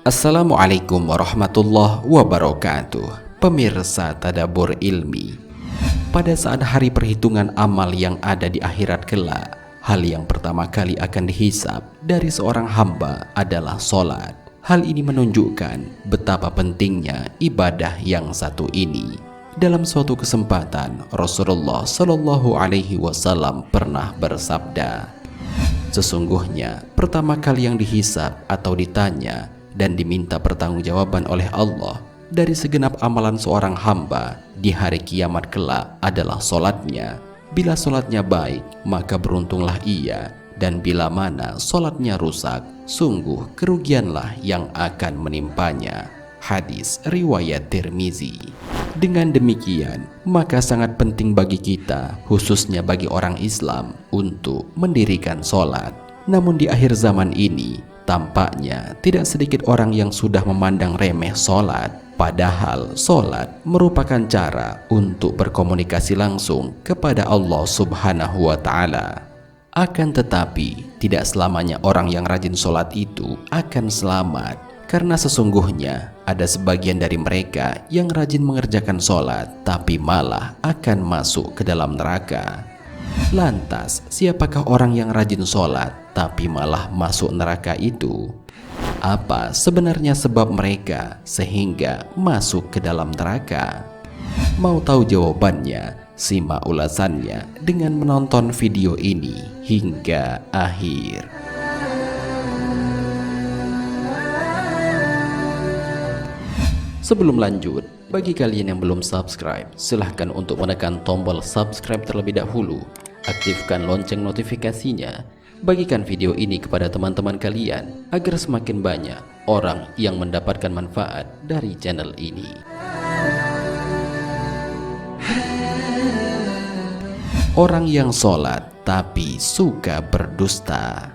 Assalamualaikum warahmatullahi wabarakatuh. Pemirsa Tadabbur Ilmi, pada saat hari perhitungan amal yang ada di akhirat kelak, hal yang pertama kali akan dihisab dari seorang hamba adalah sholat. Hal ini menunjukkan betapa pentingnya ibadah yang satu ini. Dalam suatu kesempatan, Rasulullah Shallallahu Alaihi Wasallam pernah bersabda, "Sesungguhnya pertama kali yang dihisab atau ditanya dan diminta pertanggungjawaban oleh Allah dari segenap amalan seorang hamba di hari kiamat kelak adalah solatnya. Bila solatnya baik, maka beruntunglah ia, dan bila mana solatnya rusak, sungguh kerugianlah yang akan menimpanya." Hadis riwayat Tirmizi. Dengan demikian, maka sangat penting bagi kita, khususnya bagi orang Islam, untuk mendirikan solat. Namun di akhir zaman ini, tampaknya tidak sedikit orang yang sudah memandang remeh solat. Padahal solat merupakan cara untuk berkomunikasi langsung kepada Allah Subhanahu wa Ta'ala. Akan tetapi, tidak selamanya orang yang rajin solat itu akan selamat, karena sesungguhnya ada sebagian dari mereka yang rajin mengerjakan solat tapi malah akan masuk ke dalam neraka. Lantas, siapakah orang yang rajin solat tapi malah masuk neraka itu? Apa sebenarnya sebab mereka sehingga masuk ke dalam neraka? Mau tahu jawabannya? Simak ulasannya dengan menonton video ini hingga akhir. Sebelum lanjut, bagi kalian yang belum subscribe, silahkan untuk menekan tombol subscribe terlebih dahulu. Aktifkan lonceng notifikasinya. Bagikan video ini kepada teman-teman kalian agar semakin banyak orang yang mendapatkan manfaat dari channel ini. Orang yang sholat tapi suka berdusta.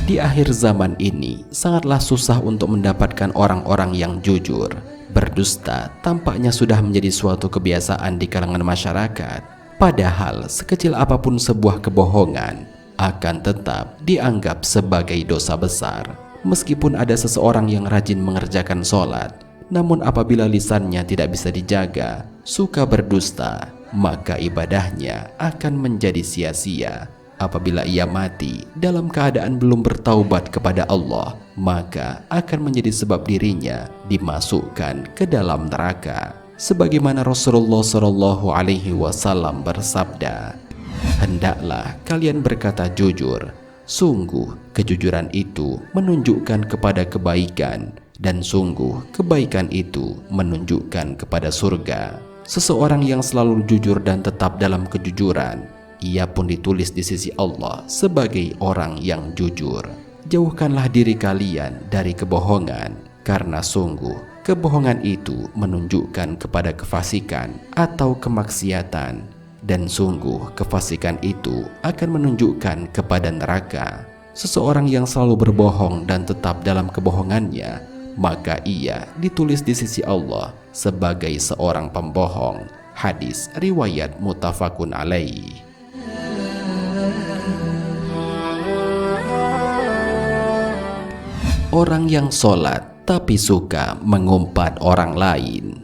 Di akhir zaman ini, sangatlah susah untuk mendapatkan orang-orang yang jujur. Berdusta tampaknya sudah menjadi suatu kebiasaan di kalangan masyarakat. Padahal sekecil apapun sebuah kebohongan akan tetap dianggap sebagai dosa besar. Meskipun ada seseorang yang rajin mengerjakan sholat, namun apabila lisannya tidak bisa dijaga, suka berdusta, maka ibadahnya akan menjadi sia-sia. Apabila ia mati dalam keadaan belum bertaubat kepada Allah, maka akan menjadi sebab dirinya dimasukkan ke dalam neraka. Sebagaimana Rasulullah Shallallahu Alaihi Wasallam bersabda, "Hendaklah kalian berkata jujur. Sungguh kejujuran itu menunjukkan kepada kebaikan, dan sungguh kebaikan itu menunjukkan kepada surga." Seseorang yang selalu jujur dan tetap dalam kejujuran, ia pun ditulis di sisi Allah sebagai orang yang jujur. Jauhkanlah diri kalian dari kebohongan, karena sungguh kebohongan itu menunjukkan kepada kefasikan atau kemaksiatan, dan sungguh kefasikan itu akan menunjukkan kepada neraka. Seseorang yang selalu berbohong dan tetap dalam kebohongannya, maka ia ditulis di sisi Allah sebagai seorang pembohong. Hadis riwayat muttafaqun alaih. Orang yang sholat tapi suka mengumpat orang lain.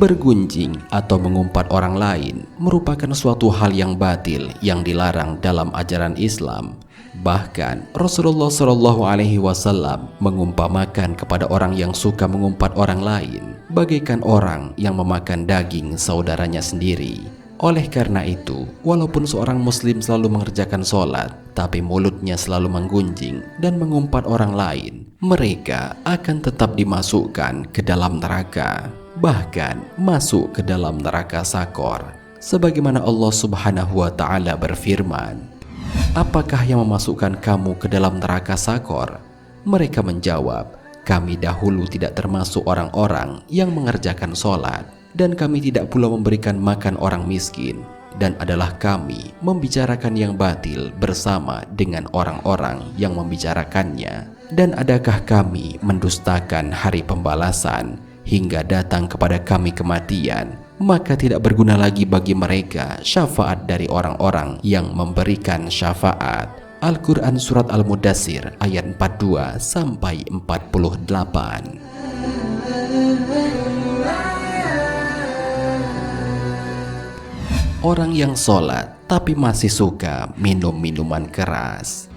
Bergunjing atau mengumpat orang lain merupakan suatu hal yang batil yang dilarang dalam ajaran Islam. Bahkan Rasulullah Shallallahu Alaihi Wasallam mengumpamakan kepada orang yang suka mengumpat orang lain bagaikan orang yang memakan daging saudaranya sendiri. Oleh karena itu, walaupun seorang muslim selalu mengerjakan sholat, tapi mulutnya selalu menggunjing dan mengumpat orang lain, mereka akan tetap dimasukkan ke dalam neraka, bahkan masuk ke dalam neraka sakor. Sebagaimana Allah Subhanahu wa Ta'ala berfirman, "Apakah yang memasukkan kamu ke dalam neraka sakor?" Mereka menjawab, "Kami dahulu tidak termasuk orang-orang yang mengerjakan sholat, dan kami tidak pula memberikan makan orang miskin, dan adalah kami membicarakan yang batil bersama dengan orang-orang yang membicarakannya. Dan adakah kami mendustakan hari pembalasan hingga datang kepada kami kematian, maka tidak berguna lagi bagi mereka syafaat dari orang-orang yang memberikan syafaat." Al-Quran Surat Al-Mudaththir ayat 42 sampai 48. Orang yang sholat tapi masih suka minum minuman keras.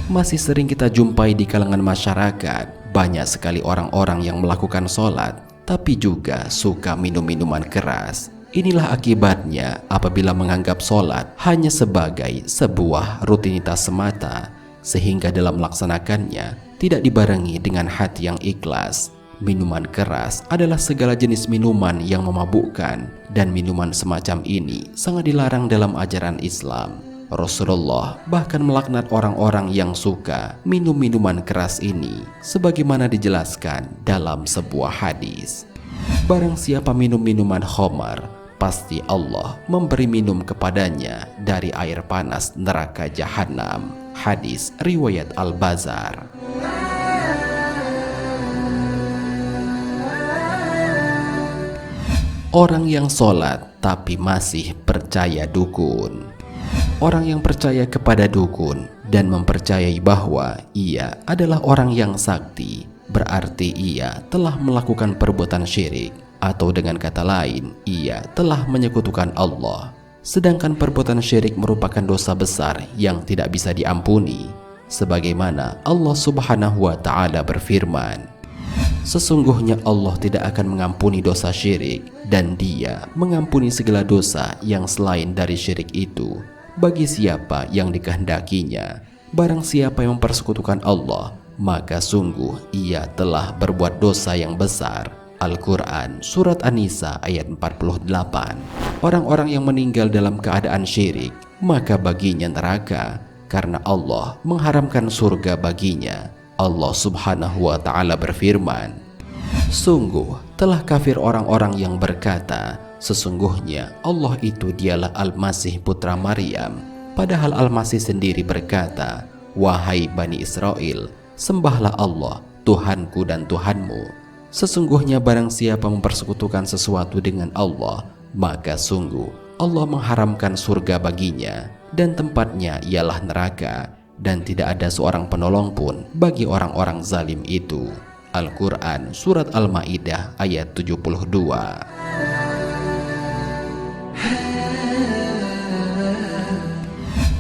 Masih sering kita jumpai di kalangan masyarakat, banyak sekali orang-orang yang melakukan sholat tapi juga suka minum minuman keras. Inilah akibatnya apabila menganggap sholat hanya sebagai sebuah rutinitas semata, sehingga dalam melaksanakannya tidak dibarengi dengan hati yang ikhlas. Minuman keras adalah segala jenis minuman yang memabukkan, dan minuman semacam ini sangat dilarang dalam ajaran Islam. Rasulullah bahkan melaknat orang-orang yang suka minum minuman keras ini, sebagaimana dijelaskan dalam sebuah hadis. Barang siapa minum minuman khamar, pasti Allah memberi minum kepadanya dari air panas neraka Jahanam. Hadis riwayat Al-Bazar. Orang yang sholat tapi masih percaya dukun. Orang yang percaya kepada dukun dan mempercayai bahwa ia adalah orang yang sakti, berarti ia telah melakukan perbuatan syirik, atau dengan kata lain, ia telah menyekutukan Allah. Sedangkan perbuatan syirik merupakan dosa besar yang tidak bisa diampuni, sebagaimana Allah Subhanahu wa Ta'ala berfirman, "Sesungguhnya Allah tidak akan mengampuni dosa syirik, dan Dia mengampuni segala dosa yang selain dari syirik itu bagi siapa yang dikehendakinya. Barang siapa yang mempersekutukan Allah, maka sungguh ia telah berbuat dosa yang besar." Al-Quran Surat An-Nisa ayat 48. Orang-orang yang meninggal dalam keadaan syirik, maka baginya neraka, karena Allah mengharamkan surga baginya. Allah Subhanahu wa Ta'ala berfirman, "Sungguh telah kafir orang-orang yang berkata, sesungguhnya Allah itu dialah Al-Masih putra Maryam. Padahal Al-Masih sendiri berkata, wahai Bani Israel, sembahlah Allah, Tuhanku dan Tuhanmu. Sesungguhnya barang siapa mempersekutukan sesuatu dengan Allah, maka sungguh Allah mengharamkan surga baginya, dan tempatnya ialah neraka, dan tidak ada seorang penolong pun bagi orang-orang zalim itu." Al-Quran Surat Al-Ma'idah ayat 72.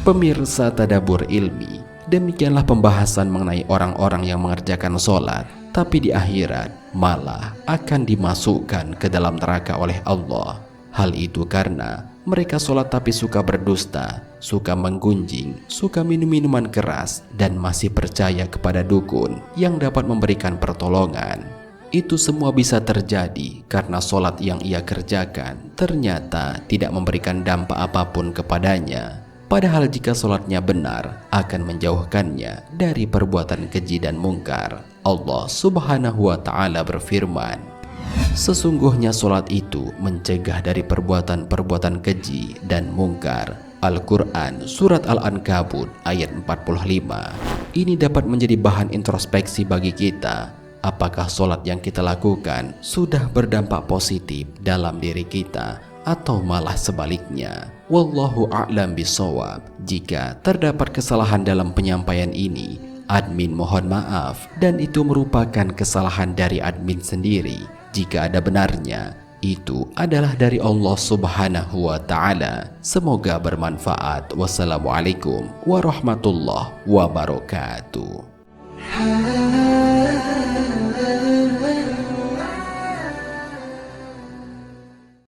Pemirsa Tadabbur Ilmi, demikianlah pembahasan mengenai orang-orang yang mengerjakan sholat tapi di akhirat malah akan dimasukkan ke dalam neraka oleh Allah. Hal itu karena mereka sholat tapi suka berdusta, suka menggunjing, suka minum minuman keras, dan masih percaya kepada dukun yang dapat memberikan pertolongan. Itu semua bisa terjadi karena sholat yang ia kerjakan ternyata tidak memberikan dampak apapun kepadanya. Padahal jika sholatnya benar, akan menjauhkannya dari perbuatan keji dan mungkar. Allah Subhanahu wa Ta'ala berfirman, "Sesungguhnya sholat itu mencegah dari perbuatan-perbuatan keji dan mungkar." Al-Quran Surat Al-Ankabut ayat 45. Ini dapat menjadi bahan introspeksi bagi kita. Apakah sholat yang kita lakukan sudah berdampak positif dalam diri kita, atau malah sebaliknya? Wallahu a'lam bishawab. Jika terdapat kesalahan dalam penyampaian ini, admin mohon maaf, dan itu merupakan kesalahan dari admin sendiri. Jika ada benarnya, itu adalah dari Allah Subhanahu wa Ta'ala. Semoga bermanfaat. Wassalamualaikum warahmatullahi wabarakatuh.